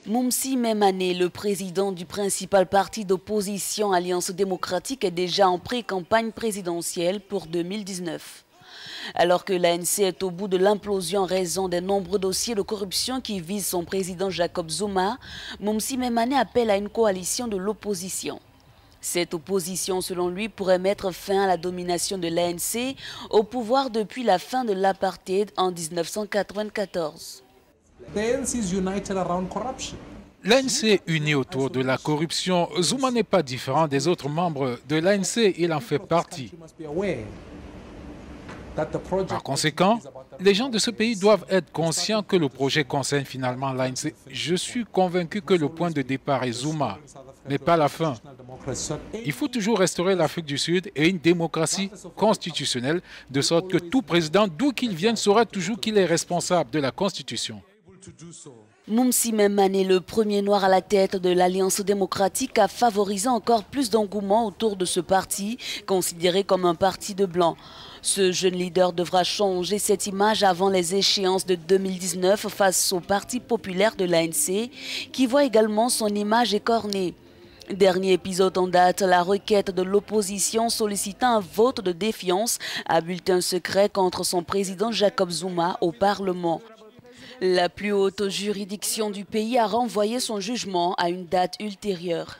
Moumsi Memane, le président du principal parti d'opposition Alliance démocratique, est déjà en pré-campagne présidentielle pour 2019. Alors que l'ANC est au bout de l'implosion en raison des nombreux dossiers de corruption qui visent son président Jacob Zuma, Moumsi Memane appelle à une coalition de l'opposition. Cette opposition, selon lui, pourrait mettre fin à la domination de l'ANC au pouvoir depuis la fin de l'apartheid en 1994. L'ANC est unie autour de la corruption. Zuma n'est pas différent des autres membres de l'ANC, il en fait partie. Par conséquent, les gens de ce pays doivent être conscients que le projet concerne finalement l'ANC. Je suis convaincu que le point de départ est Zuma, mais pas la fin. Il faut toujours restaurer l'Afrique du Sud et une démocratie constitutionnelle, de sorte que tout président, d'où qu'il vienne, saura toujours qu'il est responsable de la Constitution. Moumsi Memane, le premier noir à la tête de l'Alliance démocratique, a favorisé encore plus d'engouement autour de ce parti, considéré comme un parti de blancs. Ce jeune leader devra changer cette image avant les échéances de 2019 face au Parti populaire de l'ANC, qui voit également son image écornée. Dernier épisode en date, la requête de l'opposition sollicitant un vote de défiance à bulletin secret contre son président Jacob Zuma au Parlement. La plus haute juridiction du pays a renvoyé son jugement à une date ultérieure.